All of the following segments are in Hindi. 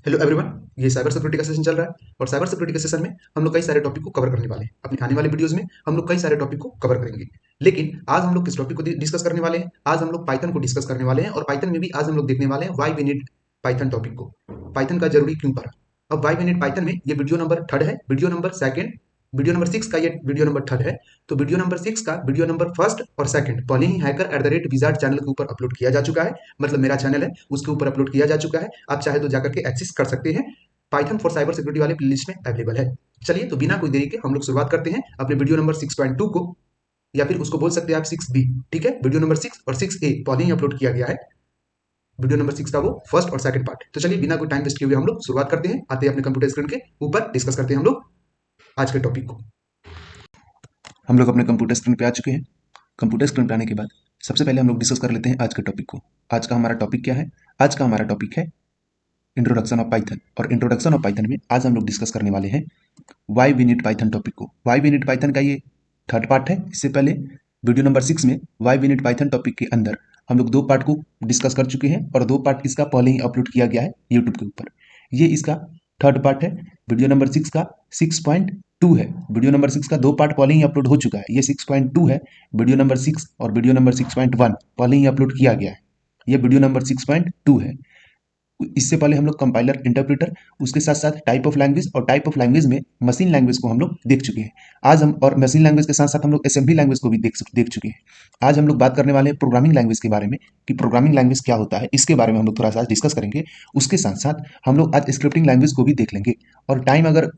हेलो एवरीवन, ये साइबर सिक्योरिटी का सेशन चल रहा है और साइबर सिक्योरिटी के सेशन में हम लोग कई सारे टॉपिक को कवर करने वाले हैं। अपने आने वाले वीडियोस में हम लोग कई सारे टॉपिक को कवर करेंगे। लेकिन आज हम लोग किस टॉपिक को डिस्कस करने वाले हैं? आज हम लोग पाइथन को डिस्कस करने वाले हैं और पाइथन में भी आज हम लोग देखने वाले हैं why we need Python topic को। पाइथन का जरूरी क्यों पड़ा? अब व्हाई वी नीड पाइथन में ये वीडियो नंबर थर्ड है, वीडियो नंबर 6 का ये वीडियो नंबर थर्ड है। तो वीडियो नंबर 6 का वीडियो नंबर फर्स्ट और सेकंड पहले ही hacker@wizard चैनल के ऊपर अपलोड किया जा चुका है। मतलब मेरा चैनल है उसके ऊपर अपलोड किया जा चुका है। आप चाहे तो जाकर के एक्सेस कर सकते हैं। पाइथन फॉर साइबर सिक्योरिटी वाले प्लेलिस्ट में अवेलेबल है। चलिए तो बिना कोई देरी के हम लोग शुरुआत करते हैं अपने वीडियो नंबर 6.2 को, या फिर उसको बोल सकते हैं आप 6B। ठीक है, वीडियो नंबर 6 और 6A पहले ही अपलोड किया गया है। वीडियो नंबर 6 का वो फर्स्ट और सेकंड पार्ट। तो चलिए बिना कोई टाइम वेस्ट किए हुए हम लोग शुरुआत करते हैं, आते हैं अपने कंप्यूटर स्क्रीन के ऊपर, डिस्कस करते हैं हम लोग आज के टॉपिक को। हम लोग अपने कंप्यूटर स्क्रीन पे आ चुके हैं। कंप्यूटर स्क्रीन पे आने के बाद सबसे पहले हम लोग डिस्कस कर लेते हैं आज के टॉपिक को। आज का हमारा टॉपिक क्या है? आज का हमारा टॉपिक है इंट्रोडक्शन ऑफ पाइथन। और इंट्रोडक्शन ऑफ पाइथन में आज हम लोग डिस्कस करने वाले हैं why we need Python topic को। वाई वी नीड पाइथन का ये थर्ड पार्ट है। इससे पहले वीडियो नंबर 6 में why we need Python topic के अंदर हम लोग 2 पार्ट को डिस्कस कर चुके हैं और 2 पार्ट इसका पहले ही अपलोड किया गया है यूट्यूब के ऊपर। ये इसका थर्ड पार्ट है। वीडियो नंबर 6 का 6.2 है। वीडियो नंबर 6 का 2 पार्ट पहले ही अपलोड हो चुका है। ये 6.2 है। वीडियो नंबर 6 और वीडियो नंबर 6.1 पहले ही अपलोड किया गया है। ये वीडियो नंबर 6.2 है। इससे पहले हम लोग कंपाइलर, इंटरप्रेटर, उसके साथ साथ टाइप ऑफ लैंग्वेज और टाइप ऑफ लैंग्वेज में मशीन लैंग्वेज को हम लोग देख चुके हैं। आज हम और मशीन लैंग्वेज के साथ साथ हम लोग असेंबली लैंग्वेज को भी देख चुके हैं। आज हम लोग बात करने वाले हैं प्रोग्रामिंग लैंग्वेज के बारे में कि प्रोग्रामिंग लैंग्वेज क्या होता है। इसके बारे में हम लोग थोड़ा सा डिस्कस करेंगे। उसके साथ साथ हम लोग आज स्क्रिप्टिंग लैंग्वेज को भी देख लेंगे। और टाइम अगर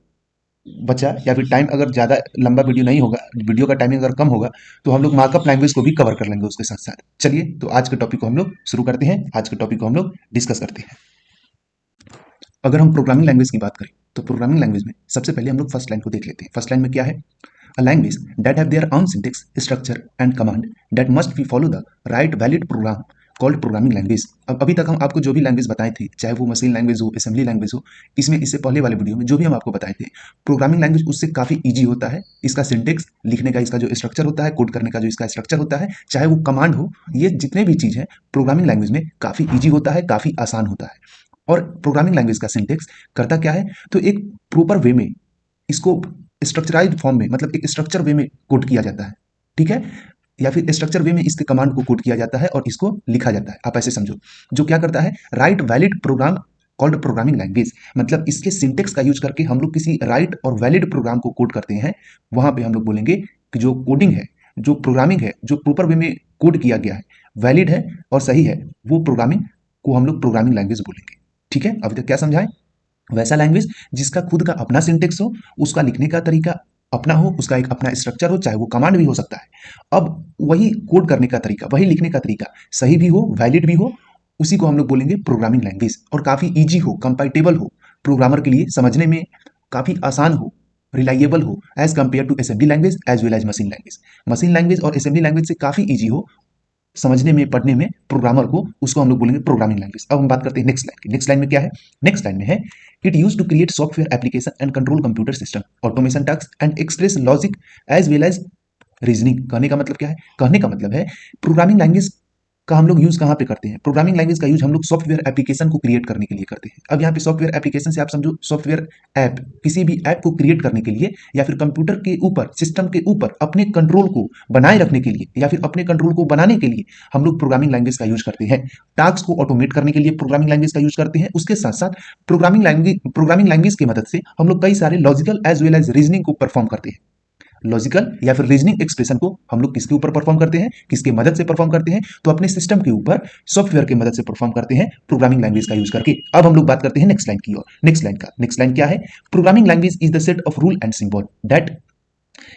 बचा या फिर टाइम अगर ज़्यादा लंबा वीडियो नहीं होगा, वीडियो का टाइमिंग अगर कम होगा, तो हम लोग मार्कअप लैंग्वेज को भी कवर कर लेंगे उसके साथ साथ। चलिए तो आज के टॉपिक को हम लोग शुरू करते हैं। आज के टॉपिक को हम लोग डिस्कस करते हैं। अगर हम प्रोग्रामिंग लैंग्वेज की बात करें तो प्रोग्रामिंग लैंग्वेज में सबसे पहले हम लोग फर्स्ट लाइन को देख लेते हैं। फर्स्ट लाइन में क्या है? A language that have their own syntax, structure and command that must be follow the right valid program called programming language. अब अभी तक हम आपको जो भी लैंग्वेज बताए थे, चाहे वो मशीन लैंग्वेज हो, असेंबली लैंग्वेज हो, इसमें इससे पहले वाले वीडियो में जो भी हम आपको बताए थे, प्रोग्रामिंग लैंग्वेज उससे काफ़ी ईजी होता है। इसका सिंटेक्स लिखने का, इसका जो स्ट्रक्चर होता है, कोड करने का जो इसका स्ट्रक्चर होता है, चाहे वो कमांड हो, ये जितने भी चीज़ है प्रोग्रामिंग लैंग्वेज में काफ़ी ईजी होता है, काफ़ी आसान होता है। और प्रोग्रामिंग लैंग्वेज का सिंटेक्स करता क्या है? तो एक प्रॉपर वे में इसको स्ट्रक्चराइज्ड फॉर्म में, मतलब एक स्ट्रक्चर वे में कोड किया जाता है। ठीक है, या फिर स्ट्रक्चर वे में इसके कमांड को कोड किया जाता है और इसको लिखा जाता है। आप ऐसे समझो, जो क्या करता है, right valid program called programming language. मतलब इसके सिंटेक्स का यूज करके हम लोग किसी राइट और वैलिड प्रोग्राम को कोड करते हैं। वहां पे हम लोग बोलेंगे कि जो कोडिंग है, जो प्रोग्रामिंग है, जो प्रॉपर वे में कोड किया गया है, वैलिड है और सही है, वो प्रोग्रामिंग को हम लोग प्रोग्रामिंग लैंग्वेज बोलेंगे। ठीक है, अभी तक क्या समझाएं? वैसा लैंग्वेज जिसका खुद का अपना सिंटेक्स हो, उसका लिखने का तरीका अपना हो, उसका एक अपना स्ट्रक्चर हो, चाहे वो कमांड भी हो सकता है। अब वही कोड करने का तरीका, वही लिखने का तरीका सही भी हो, वैलिड भी हो, उसी को हम लोग बोलेंगे प्रोग्रामिंग लैंग्वेज। और काफ़ी ईजी हो, कंपैटिबल हो, प्रोग्रामर के लिए समझने में काफ़ी आसान हो, रिलायबल हो, as compare to assembly language as well as machine language. Machine language और असेंबली लैंग्वेज से काफ़ी ईजी हो समझने में, पढ़ने में प्रोग्रामर को, उसको हम लोग बोलेंगे प्रोग्रामिंग लैंग्वेज। अब हम बात करते हैं नेक्स्ट लाइन की। नेक्स्ट लाइन में क्या है? नेक्स्ट लाइन में है, it use to create software application and control computer system, automation task and express logic as well as reasoning. कहने का मतलब क्या है? कहने का मतलब है प्रोग्रामिंग लैंग्वेज का हम लोग यूज कहाँ पे करते हैं? प्रोग्रामिंग लैंग्वेज का यूज हम लोग सॉफ्टवेयर एप्लीकेशन को क्रिएट करने के लिए करते हैं। अब यहाँ पे सॉफ्टवेयर एप्लीकेशन से आप समझो सॉफ्टवेयर ऐप, किसी भी ऐप को क्रिएट करने के लिए, या फिर कंप्यूटर के ऊपर, सिस्टम के ऊपर अपने कंट्रोल को बनाए रखने के लिए, या फिर अपने कंट्रोल को बनाने के लिए हम लोग प्रोग्रामिंग लैंग्वेज का यूज करते हैं। टास्क को ऑटोमेट करने के लिए प्रोग्रामिंग लैंग्वेज का यूज करते हैं। उसके साथ साथ प्रोग्रामिंग लैंग्वेज की मदद से हम लोग कई सारे logical as well as reasoning को परफॉर्म करते हैं। लॉजिकल या फिर रीजनिंग एक्सप्रेशन को हम लोग किसके ऊपर परफॉर्म करते हैं, किसके मदद से परफॉर्म करते हैं? तो अपने सिस्टम के ऊपर सॉफ्टवेयर की मदद से परफॉर्म करते हैं प्रोग्रामिंग लैंग्वेज का यूज करके। अब हम लोग बात करते हैं नेक्स्ट लाइन की ओर। नेक्स्ट लाइन क्या है? Programming language is the set of rule and symbol that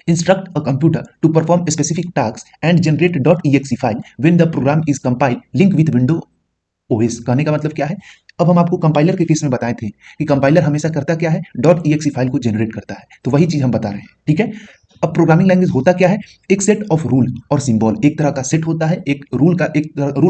instruct a computer to perform a specific task and generate .exe file when the program is compiled link with window OS। कहने का मतलब क्या है? अब हम आपको कंपाइलर के केस में बताए थे कि कंपाइलर हमेशा करता क्या है? .exe फाइल को जनरेट करता है। तो वही चीज हम बता रहे हैं। ठीक है, अब प्रोग्रामिंग लैंग्वेज होता क्या है, एक सेट ऑफ रूल और सिंबल, एक तरह का सेट होता है, एक रूल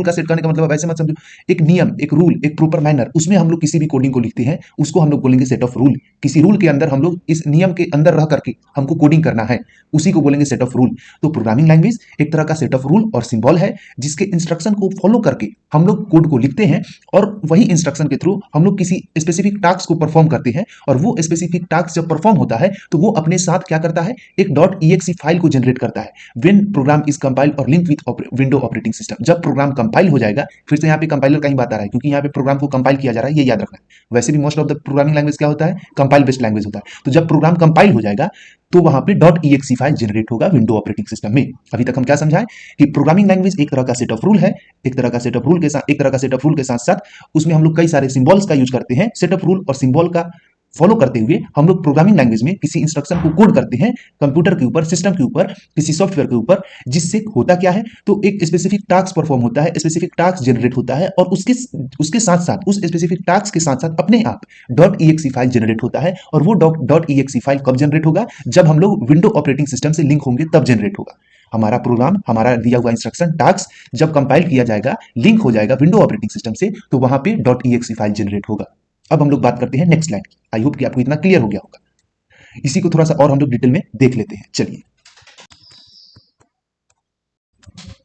का सेट करने का मतलब ऐसे मत समझो, एक नियम, एक रूल, एक प्रॉपर मैनर, उसमें हम लोग किसी भी कोडिंग को लिखते हैं, उसको हम लोग बोलेंगे सेट ऑफ रूल। किसी रूल के अंदर हम लोग इस नियम के अंदर रह करके हमको कोडिंग करना है, उसी को बोलेंगे सेट ऑफ रूल। तो प्रोग्रामिंग लैंग्वेज एक तरह का सेट ऑफ रूल और सिंबल है, जिसके इंस्ट्रक्शन को फॉलो करके हम लोग कोड को लिखते हैं, और वही इंस्ट्रक्शन के थ्रू हम लोग किसी स्पेसिफिक टास्क को परफॉर्म करते हैं, और वो स्पेसिफिक टास्क जब परफॉर्म होता है तो वो अपने साथ क्या करता है, एक .exe फाइल को जनरेट करता है। व्हेन प्रोग्राम इज कंपाइल्ड और link with window operating system, जब प्रोग्राम कंपाइल हो जाएगा, फिर से यहाँ पे कंपाइलर का ही बात आ रहा है, क्योंकि यहाँ पे प्रोग्राम को कंपाइल किया जा रहा है, ये याद रखना है। वैसे भी most of the programming language क्या होता है, कंपाइल बेस्ड लैंग्वेज होता है। तो जब प्रोग्राम कंपाइल हो जाएगा तो वहां पे .exe फाइल जनरेट होगा विंडो ऑपरेटिंग सिस्टम में। अभी तक हम क्या समझाएं कि प्रोग्रामिंग लैंग्वेज एक तरह का सेट ऑफ रूल है, एक तरह का सेट ऑफ रूल के साथ साथ उसमें हम लोग कई सारे सिंबल्स का यूज करते हैं। सेट ऑफ रूल और सिंबल का फॉलो करते हुए हम लोग प्रोग्रामिंग लैंग्वेज में किसी इंस्ट्रक्शन को कोड करते हैं, कंप्यूटर के ऊपर, सिस्टम के ऊपर, किसी सॉफ्टवेयर के ऊपर, जिससे होता क्या है, तो एक स्पेसिफिक टास्क परफॉर्म होता है, स्पेसिफिक टास्क जनरेट होता है, और उसके साथ साथ, उस स्पेसिफिक टास्क के साथ साथ अपने आप .exe फाइल जनरेट होता है। और वो .exe फाइल कब जनरेट होगा, जब हम लोग विंडो ऑपरेटिंग सिस्टम से लिंक होंगे, तब जनरेट होगा। हमारा प्रोग्राम, हमारा दिया हुआ इंस्ट्रक्शन टास्क जब कंपाइल किया जाएगा, लिंक हो जाएगा विंडो ऑपरेटिंग सिस्टम से, तो वहां पे .exe फाइल जनरेट होगा। अब हम लोग बात करते हैं नेक्स्ट लाइन की। आई होप कि आपको इतना क्लियर हो गया होगा। इसी को थोड़ा सा और हम लोग डिटेल में देख लेते हैं। चलिए,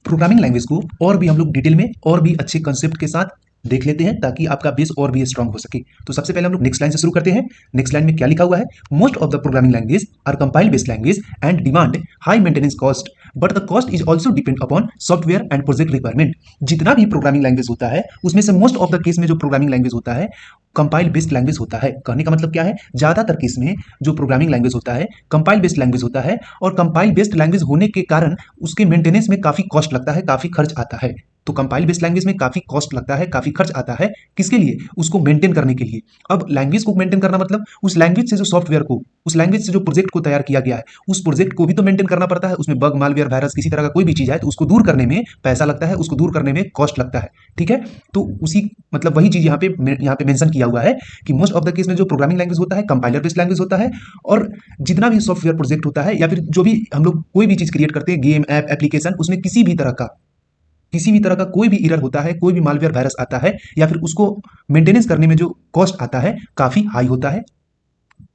प्रोग्रामिंग लैंग्वेज को और भी हम लोग डिटेल में और भी अच्छे कंसेप्ट के साथ देख लेते हैं, ताकि आपका बेस और भी स्ट्रांग हो सके। तो सबसे पहले हम लोग नेक्स्ट लाइन से शुरू करते हैं। नेक्स्ट लाइन में क्या लिखा हुआ है, most of the programming language are compile based language and demand high maintenance cost, but the cost is also depend upon software and project requirement. जितना भी प्रोग्रामिंग लैंग्वेज होता है, उसमें से मोस्ट ऑफ द केस में जो प्रोग्रामिंग लैंग्वेज होता है, कंपाइल बेस्ड लैंग्वेज होता है। कहने का मतलब क्या है, ज्यादातर केस में जो प्रोग्रामिंग लैंग्वेज होता है, कंपाइल बेस्ड लैंग्वेज होता है, और कंपाइल बेस्ड लैंग्वेज होने के कारण उसके मेंटेनेंस में काफी कॉस्ट लगता है, काफी खर्च आता है। तो कंपाइल बेस्ड लैंग्वेज में काफी कॉस्ट लगता है, काफी खर्च आता है, किसके लिए, उसको मेंटेन करने के लिए। अब लैंग्वेज को मेंटेन करना मतलब उस लैंग्वेज से जो सॉफ्टवेयर को, उस लैंग्वेज से जो प्रोजेक्ट को तैयार किया गया है, उस प्रोजेक्ट को भी तो मेंटेन करना पड़ता है। उसमें बग, मालवेयर, वायरस, किसी तरह का कोई भी चीज है तो उसको दूर करने में पैसा लगता है, उसको दूर करने में कॉस्ट लगता है। ठीक है, तो उसी मतलब वही चीज यहाँ पे मेंशन किया हुआ है कि मोस्ट ऑफ द केस में जो प्रोग्रामिंग लैंग्वेज होता है, कंपाइलर बेस्ड लैंग्वेज होता है, और जितना भी सॉफ्टवेयर प्रोजेक्ट होता है, या फिर जो भी हम लोग कोई भी चीज क्रिएट करते हैं, गेम, ऐप, एप्लीकेशन, उसमें किसी भी तरह का कोई भी एरर होता है, कोई भी मालवेयर, वायरस आता है, या फिर उसको मेंटेनेंस करने में जो कॉस्ट आता है काफी हाई होता है।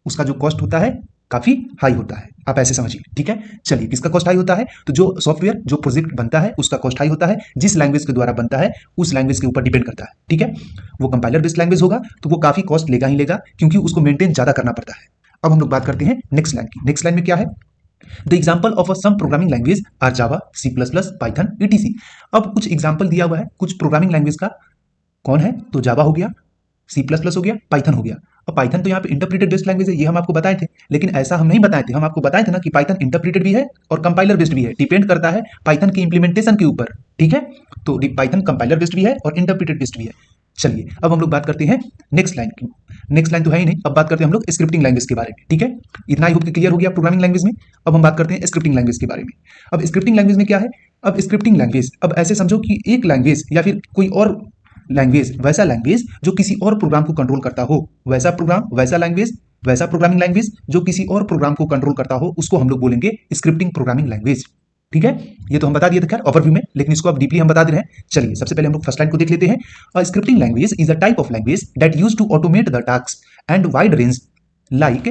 उसका जो कॉस्ट होता है काफी हाई होता है, आप ऐसे समझिए। ठीक है, चलिए, किसका कॉस्ट हाई होता है, तो जो सॉफ्टवेयर, जो प्रोजेक्ट बनता है, उसका कॉस्ट हाई होता है। जिस लैंग्वेज के द्वारा बनता है उस लैंग्वेज के ऊपर डिपेंड करता है। ठीक है, वो कंपाइलर बेस्ड लैंग्वेज होगा तो वो काफी कॉस्ट लेगा ही लेगा, क्योंकि उसको मेंटेन ज्यादा करना पड़ता है। अब हम लोग बात करते हैं नेक्स्ट लाइन की। नेक्स्ट लाइन में क्या है, the example of some programming language are Java, C plus plus, Python, etc। अब कुछ एग्जाम्पल दिया हुआ है कुछ प्रोग्रामिंग लैंग्वेज का। कौन है, तो जावा हो गया, सी प्लस प्लस हो गया, पाइथन हो गया। अब पाइथन तो यहाँ पे इंटरप्रेटेड बेस्ड लैंग्वेज है, ये हम आपको बताए थे, लेकिन ऐसा हम नहीं बताए थे। हम आपको बताए थे ना कि पाइथन इंटरप्रेटेड भी है और कंपाइलर बेस्ड भी है, डिपेंड करता है पाइथन की इंप्लीमेंटेशन के ऊपर। ठीक है, तो पाइथन कंपाइलर बेस्ड भी है और इंटरप्रेटेड बेस्ड भी है। चलिए, अब हम लोग बात करते हैं नेक्स्ट लाइन की। नेक्स्ट लाइन तो है ही नहीं, अब बात करते हैं हम लोग स्क्रिप्टिंग लैंग्वेज के बारे में। ठीक है, इतना ही होप कि क्लियर हो गया प्रोग्रामिंग लैंग्वेज में। अब हम बात करते हैं स्क्रिप्टिंग लैंग्वेज के बारे में। अब स्क्रिप्टिंग लैंग्वेज में क्या है, अब स्क्रिप्टिंग लैंग्वेज, अब ऐसे समझो कि एक लैंग्वेज या फिर कोई और लैंग्वेज, वैसा लैंग्वेज जो किसी और प्रोग्राम को कंट्रोल करता हो, वैसा प्रोग्राम, वैसा लैंग्वेज, वैसा प्रोग्रामिंग लैंग्वेज जो किसी और प्रोग्राम को कंट्रोल करता हो, उसको हम लोग बोलेंगे स्क्रिप्टिंग प्रोग्रामिंग लैंग्वेज। ठीक है, ये तो हम बता दिए थे खैर ओवरव्यू में, लेकिन इसको अब डीपली हम बता दे रहे हैं। चलिए, सबसे पहले हम लोग फर्स्ट लाइन को देख लेते हैं। A scripting language is a type of language that use to automate the task and wide range like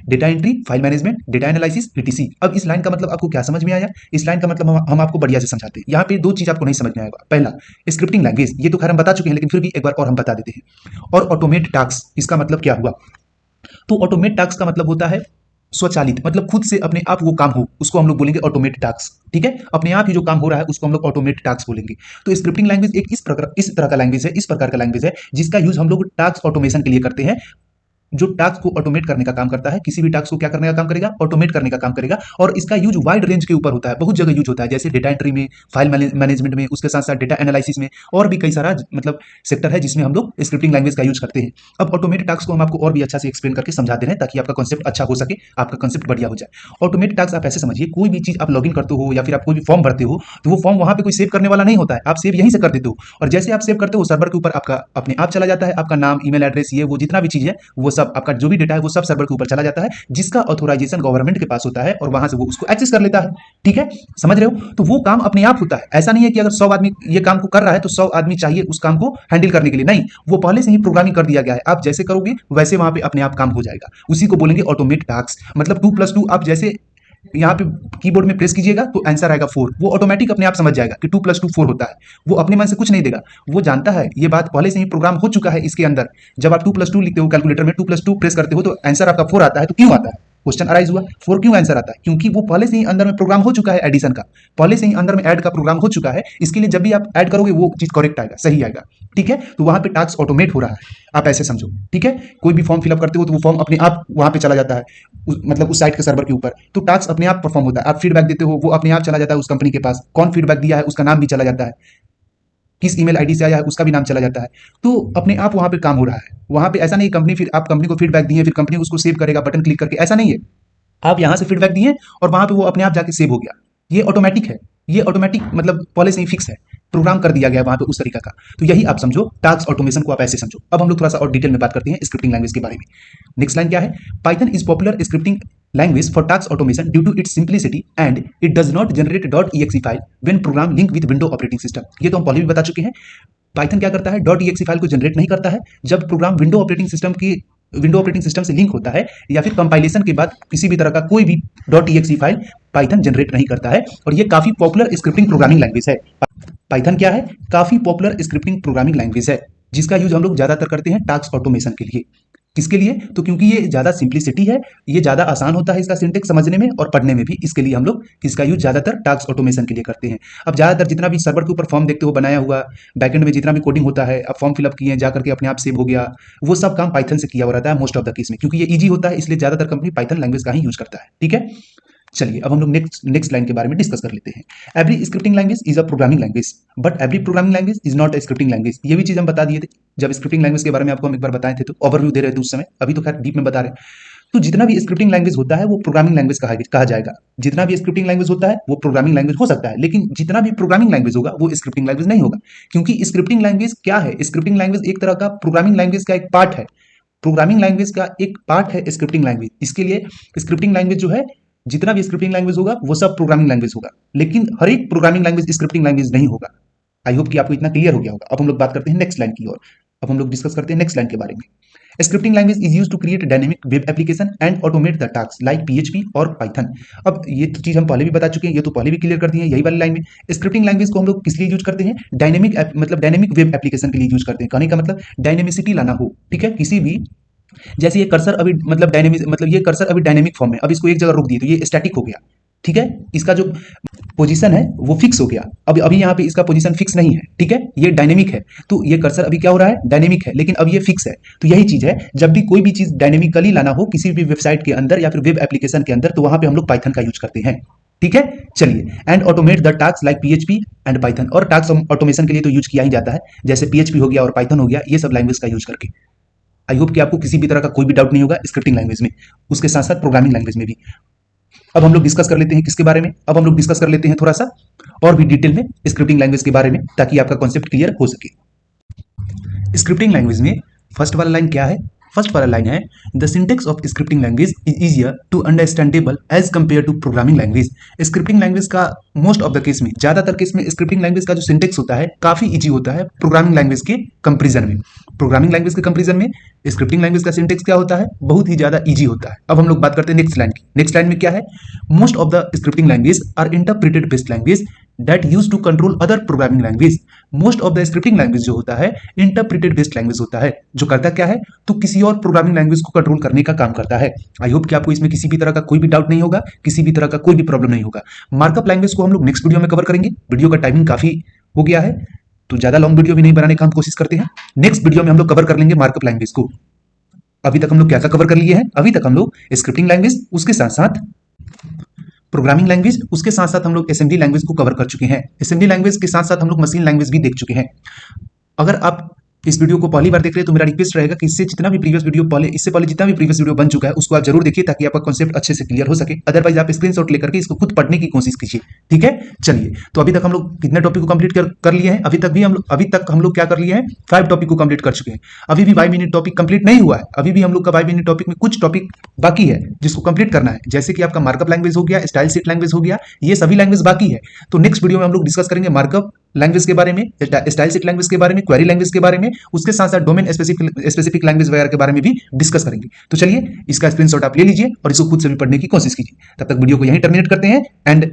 data entry, file management, data analysis, etc। अब इस लाइन का मतलब आपको क्या समझ में आया, इस लाइन का मतलब हम आपको बढ़िया से समझाते हैं। यहाँ पे दो चीज आपको नहीं समझ में आएगा। पहला, स्क्रिप्टिंग लैंग्वेज, ये तो खैर हम बता चुके हैं, लेकिन फिर भी एक बार और हम बता देते हैं। और ऑटोमेट टास्क, इसका मतलब क्या हुआ, तो ऑटोमेट टास्क का मतलब होता है स्वचालित, मतलब खुद से अपने आप वो काम हो, उसको हम लोग बोलेंगे ऑटोमेट टास्क। ठीक है, अपने आप ही जो काम हो रहा है उसको हम लोग ऑटोमेट टास्क बोलेंगे। तो स्क्रिप्टिंग लैंग्वेज एक इस तरह का लैंग्वेज है, इस प्रकार का लैंग्वेज है जिसका यूज हम लोग टास्क ऑटोमेशन के लिए करते हैं। जो टास्क को ऑटोमेट करने का काम करता है, किसी भी टास्क को क्या करने का काम करेगा, ऑटोमेट करने का काम करेगा। और इसका यूज वाइड रेंज के ऊपर होता है, बहुत जगह यूज होता है, जैसे डेटा एंट्री में, फाइल मैनेजमेंट में, उसके साथ साथ डेटा एनालिसिस में, और भी कई सारा मतलब सेक्टर है जिसमें हम लोग स्क्रिप्टिंग लैंग्वेज का यूज करते हैं। अब ऑटोमेट टास्क को हम आपको और भी अच्छा से एक्सप्लेन करके समझा दे रहे हैं, ताकि आपका कॉन्सेप्ट अच्छा हो सके, आपका कॉन्सेप्ट बढ़िया हो जाए। ऑटोमेट टास्क आप ऐसे समझिए, कोई भी चीज आप लॉगिन करते हो या फिर आप कोई भी फॉर्म भरते हो, तो वो फॉर्म वहां पे कोई सेव करने वाला नहीं होता है, आप सेव यहीं से कर देते हो। और जैसे आप सेव करते हो, सर्वर के ऊपर आपका अपने आप चला जाता है, आपका नाम, ईमेल एड्रेस, ये वो जितना भी चीज है वो सब आपका जो भी डेटा है वो सब सर्वर के ऊपर चला जाता है, जिसका ऑथोराइजेशन गवर्नमेंट के पास होता है और वहां से वो उसको एक्सेस कर लेता है। ठीक है, समझ रहे हो? तो वो काम अपने आप होता है। ऐसा नहीं है कि अगर 100 आदमी ये काम को कर रहा है तो 100 आदमी चाहिए उस काम को हैंडल करने के लिए, नहीं, वो पहले से ही प्रोग्रामिंग कर दिया गया है। आप जैसे करोगे वैसे वहां पे अपने आप काम हो जाएगा। उसी को बोलेंगे ऑटोमेट टास्क। मतलब 2+2 आप जैसे यहाँ पे कीबोर्ड में प्रेस कीजिएगा तो आंसर आएगा 4, वो ऑटोमेटिक अपने आप समझ जाएगा कि 2+2 4 होता है। वो अपने मन से कुछ नहीं देगा, वो जानता है, ये बात पहले से ही प्रोग्राम हो चुका है इसके अंदर। जब आप 2+2 लिखते हो कैलकुलेटर में, 2+2 प्रेस करते हो तो आंसर आपका 4 आता है। तो क्यों आता है? क्वेश्चन अराइज हुआ, 4 क्यों आंसर आता है? क्योंकि वो पहले से ही अंदर में प्रोग्राम हो चुका है एडिशन का, पहले से ही अंदर में ऐड का प्रोग्राम हो चुका है। इसके लिए जब भी आप ऐड करोगे वो चीज करेक्ट आएगा, सही आएगा। ठीक है, तो वहां पे टास्क ऑटोमेट हो रहा है, आप ऐसे समझो। ठीक है, कोई भी फॉर्म फिलअप करते हो तो वो फॉर्म अपने आप वहां पे चला जाता है, मतलब उस साइट के सर्वर के ऊपर, तो टास्क अपने आप परफॉर्म होता है। आप फीडबैक देते हो, वो अपने आप चला जाता है उस कंपनी के पास। कौन फीडबैक दिया है उसका नाम भी चला जाता है, किस ईमेल आईडी से आया है उसका भी नाम चला जाता है। तो अपने आप वहां पे काम हो रहा है। वहां पे ऐसा नहीं कंपनी, फिर आप कंपनी को फीडबैक दिए फिर कंपनी उसको सेव करेगा बटन क्लिक करके, ऐसा नहीं है। आप यहां से फीडबैक दिए और वहां पे वो अपने आप जाके सेव हो गया। ये ऑटोमेटिक है, ये ऑटोमेटिक मतलब पहले से ही फिक्स है, प्रोग्राम कर दिया गया है वहां पे उस तरीका का। तो यही आप समझो, टास्क ऑटोमेशन को आप ऐसे समझो। अब हम लोग थोड़ा सा और डिटेल में बात करते हैं स्क्रिप्टिंग लैंग्वेज के बारे में। नेक्स्ट लाइन क्या है? Python is popular scripting language for task automation due to its simplicity and it does not generate .exe file when program link with window operating system. ये तो हम पहले भी बता चुके हैं। पाइथन क्या करता है? .exe फाइल को जनरेट नहीं करता है जब प्रोग्राम विंडो ऑपरेटिंग सिस्टम से लिंक होता है, या फिर कंपाइलेशन के बाद किसी भी तरह का कोई भी .exe फाइल पाइथन जनरेट नहीं करता है। और ये काफी पॉपुलर स्क्रिप्टिंग प्रोग्रामिंग लैंग्वेज है। पाइथन क्या है? काफी पॉपुलर स्क्रिप्टिंग प्रोग्रामिंग लैंग्वेज है, जिसका यूज हम लोग ज्यादातर करते हैं टास्क ऑटोमेशन के लिए। किसके लिए? तो क्योंकि ये ज्यादा सिंप्लिसिटी है, ये ज्यादा आसान होता है इसका सिंटेक्स समझने में और पढ़ने में भी, इसके लिए हम लोग इसका यूज ज्यादातर टास्क ऑटोमेशन के लिए करते हैं। अब ज्यादातर जितना भी सर्वर के ऊपर फॉर्म देखते हो बनाया हुआ, बैकएंड में जितना भी कोडिंग होता है, अब फॉर्म फिलअप किए जाकर के अपने आप सेव हो गया, वो सब काम पाइथन से किया हो रहता है मोस्ट ऑफ द केस में, क्योंकि ये ईजी होता है, इसलिए ज्यादातर कंपनी पाइथन लैंग्वेज का ही यूज करता है। ठीक है, चलिए अब हम लोग नेक्स्ट लाइन के बारे में डिस्कस कर लेते हैं। Every scripting language is a programming language but every programming language is not a scripting language. ये भी चीज हम बता दिए थे जब स्क्रिप्टिंग लैंग्वेज के बारे में आपको हम एक बार बताए थे, तो ओवरव्यू दे रहे थे उस समय, अभी तो खैर डीप में बता रहे हैं। तो जितना भी स्क्रिप्टिंग लैंग्वेज होता है वो प्रोग्रामिंग लैंग्वेज कहा जाएगा। जितना भी स्क्रिप्टिंग लैंग्वेज होता है वो प्रोग्रामिंग लैंग्वेज हो सकता है, लेकिन जितना भी प्रोग्रामिंग लैंग्वेज होगा वो स्क्रिप्टिंग लैंग्वेज नहीं होगा। क्योंकि स्क्रिप्टिंग लैंग्वेज क्या है? स्क्रिप्टिंग लैंग्वेज एक तरह का प्रोग्रामिंग लैंग्वेज का एक पार्ट है। प्रोग्रामिंग लैंग्वेज का एक पार्ट है स्क्रिप्टिंग लैंग्वेज। इसके लिए स्क्रिप्टिंग लैंग्वेज जो है, जितना भी स्क्रिप्टिंग लैंग्वेज होगा वो सब प्रोग्रामिंग लैंग्वेज होगा, लेकिन हर एक प्रोग्रामिंग लैंग्वेज स्क्रिप्टिंग लैंग्वेज नहीं होगा। आई होप कि आपको इतना क्लियर हो गया होगा। अब हम लोग बात करते हैं नेक्स्ट लाइन की ओर। अब हम लोग डिस्कस करते हैं नेक्स्ट लाइन के बारे में। Scripting language is used to create dynamic web application and automate the task like PHP और पाइथन। अब ये तो चीज हम पहले भी बता चुके हैं, ये तो पहले भी क्लियर कर दिए हैं यही वाली लाइन में। स्क्रिप्टिंग लैंग्वेज को हम लोग किस लिए यूज करते हैं? डायनेमिक वेब एप्लीकेशन के लिए यूज करते हैं। कहने का मतलब डायनेमिसिटी लाना हो, ठीक है, किसी भी, जैसे ये कर्सर अभी ये कर्सर अभी डायनेमिक फॉर्म में, अब इसको एक जगह रोक दिए तो ये स्टैटिक हो गया। ठीक है, इसका जो पोजीशन है वो फिक्स हो गया। अभी यहाँ पे इसका पोजीशन फिक्स नहीं है। ठीक है, ये डायनेमिक है, तो ये कर्सर अभी क्या हो रहा है? डायनेमिक है, लेकिन अब ये फिक्स है। तो यही चीज है, जब भी कोई भी चीज डायनेमिकली लाना हो किसी भी वेबसाइट के अंदर या फिर वेब एप्लीकेशन के अंदर, तो वहां पे हम लोग पाइथन का यूज करते हैं। ठीक है, चलिए, and automate the task like PHP and Python. और टास्क ऑटोमेशन के लिए तो यूज किया ही जाता है, जैसे PHP हो गया और पाइथन हो गया, ये सब लैंग्वेज का यूज करके। आई होप कि आपको किसी भी तरह का कोई भी डाउट नहीं होगा स्क्रिप्टिंग लैंग्वेज में, उसके साथ साथ प्रोग्रामिंग लैंग्वेज में भी। अब हम लोग डिस्कस कर लेते हैं किसके बारे में? अब हम लोग डिस्कस कर लेते हैं थोड़ा सा और भी डिटेल में स्क्रिप्टिंग लैंग्वेज के बारे में, ताकि आपका कॉन्सेप्ट क्लियर हो सके। स्क्रिप्टिंग लैंग्वेज में फर्स्ट वाला लाइन क्या है? फर्स्ट वाला लाइन है, the syntax of scripting language is easier to understandable as compare to programming language. Scripting language का मोस्ट ऑफ द केस में, ज्यादातर केस में स्क्रिप्टिंग लैंग्वेज का जो सिंटेक्स होता है काफी इजी होता है प्रोग्रामिंग लैंग्वेज के कंपेरिजन में। प्रोग्रामिंग लैंग्वेज के कंपेरिजन में स्क्रिप्टिंग लैंग्वेज का सिंटेक्स क्या होता है? बहुत ही ज्यादा इजी होता है। अब हम लोग बात करते हैं नेक्स्ट लाइन की। नेक्स्ट लाइन में क्या है? Most of the scripting language are interpreted based language that use to control other programming language. Most of the scripting language जो होता है इंटरप्रेटेड बेस्ड लैंग्वेज होता है, जो करता क्या है? तो किसी और प्रोग्रामिंग लैंग्वेज को कंट्रोल करने का काम करता है। आई होप कि आपको इसमें किसी भी तरह का कोई भी डाउट नहीं होगा, किसी भी तरह का कोई भी प्रॉब्लम नहीं होगा। मार्कअप लैंग्वेज को हम लोग नेक्स्ट वीडियो में कवर करेंगे। वीडियो का टाइमिंग काफी हो गया है, तो ज्यादा लॉन्ग वीडियो भी नहीं बनाने का हम कोशिश करते हैं। नेक्स्ट वीडियो में हम लोग कवर कर लेंगे मार्कअप लैंग्वेज को। अभी तक हम लोग क्या क्या कवर कर लिए हैं? अभी तक हम लोग स्क्रिप्टिंग लैंग्वेज, उसके साथ साथ प्रोग्रामिंग लैंग्वेज, उसके साथ साथ हम लोग असेंबली लैंग्वेज को कवर कर चुके हैं। असेंबली लैंग्वेज के साथ साथ हम लोग मशीन लैंग्वेज भी देख चुके हैं। अगर आप इस वीडियो को पहली बार देख रहे हैं तो मेरा रिक्वेस्ट रहेगा कि इससे जितना भी प्रीवियस वीडियो इससे पहले जितना भी प्रीवियस वीडियो बन चुका है उसको आप जरूर देखिए ताकि आपका कॉन्सेप्ट अच्छे से क्लियर हो सके। अदरवाइज आप स्क्रीनशॉट लेकर के इसको खुद पढ़ने की कोशिश कीजिए, ठीक है। चलिए, तो अभी तक हम लोग कितने टॉपिक को कंप्लीट कर लिए हैं? अभी तक हम लोग क्या कर लिए हैं? 5 टॉपिक को कंप्लीट कर चुके हैं। अभी भी 5 मिनट टॉपिक कंप्लीट नहीं हुआ है, अभी भी हम लोग का 5 मिनट टॉपिक में कुछ टॉपिक बाकी है जिसको कंप्लीट करना है, जैसे कि आपका मार्कअप लैंग्वेज हो गया, स्टाइल शीट लैंग्वेज हो गया, ये सभी लैंग्वेज बाकी है। तो नेक्स्ट वीडियो में हम लोग डिस्कस करेंगे मार्कअप लैंग्वेज के बारे में, स्टाइल शीट लैंग्वेज के बारे में, क्वेरी लैंग्वेज के बारे में, उसके साथ साथ डोमेन स्पेसिफिक लैंग्वेज वगैरह के बारे में भी डिस्कस करेंगे। तो चलिए, इसका स्क्रीनशॉट आप ले लीजिए और इसको खुद से भी पढ़ने की कोशिश कीजिए। तब तक वीडियो को यहीं टर्मिनेट करते हैं and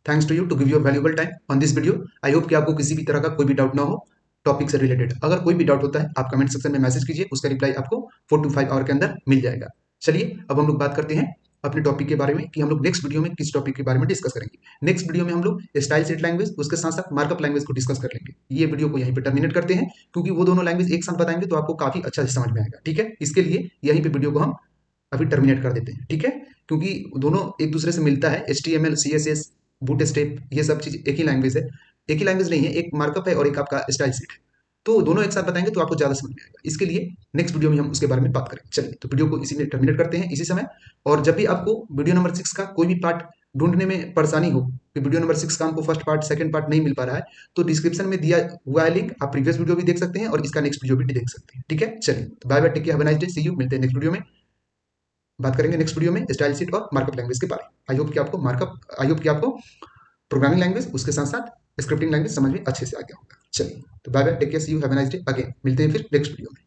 thanks to you to give your valuable time on this video. I hope कि आपको किसी भी तरह का कोई भी डाउट ना हो टॉपिक से रिलेटेड। अगर कोई भी डाउट होता है आप कमेंट सेक्शन में मैसेज कीजिए, उसका रिप्लाई आपको 4 to 5 आवर के अंदर मिल जाएगा। चलिए, अब हम लोग बात करते हैं अपने टॉपिक के बारे में कि हम लोग नेक्स्ट वीडियो में किस टॉपिक के बारे में डिस्कस करेंगे। नेक्स्ट वीडियो में हम लोग स्टाइल शीट लैंग्वेज उसके साथ साथ मार्कअप लैंग्वेज को डिस्कस कर लेंगे। ये वीडियो को यहीं पे टर्मिनेट करते हैं क्योंकि वो दोनों लैंग्वेज एक साथ बताएंगे तो आपको काफी अच्छा से समझ में आएगा, ठीक है। इसके लिए यहीं पे वीडियो को हम अभी टर्मिनेट कर देते हैं, ठीक है, क्योंकि दोनों एक दूसरे से मिलता है। HTML, CSS, बूट स्टेप, ये सब चीज एक ही लैंग्वेज है। एक ही लैंग्वेज नहीं है, एक मार्कअप है और एक आपका स्टाइल शीट है। तो दोनों एक साथ बताएंगे तो आपको ज्यादा समझ में आएगा। इसके लिए नेक्स्ट वीडियो में हम उसके बारे में बात करेंगे। चलिए, तो वीडियो को इसी में टर्मिनेट करते हैं इसी समय। और जब भी आपको वीडियो नंबर 6 का कोई भी पार्ट ढूंढने में परेशानी हो कि वीडियो नंबर 6 का हमको फर्स्ट पार्ट सेकंड पार्ट नहीं मिल पा रहा है, तो डिस्क्रिप्शन में दिया हुआ है लिंक, आप प्रीवियस वीडियो भी देख सकते हैं और इसका नेक्स्ट वीडियो भी देख सकते हैं, ठीक है। चलिए, तो bye bye, take care, have a nice day, see you. मिलते हैं नेक्स्ट वीडियो में, बात करेंगे नेक्स्ट वीडियो में स्टाइल शीट और मार्कअप लैंग्वेज के बारे में। आई होप कि आपको प्रोग्रामिंग लैंग्वेज उसके साथ साथ स्क्रिप्टिंग लैंग्वेज समझ में अच्छे से आ गया होगा। चलिए, तो bye bye, take care, see you, have a nice day. Again मिलते हैं फिर नेक्स्ट वीडियो में।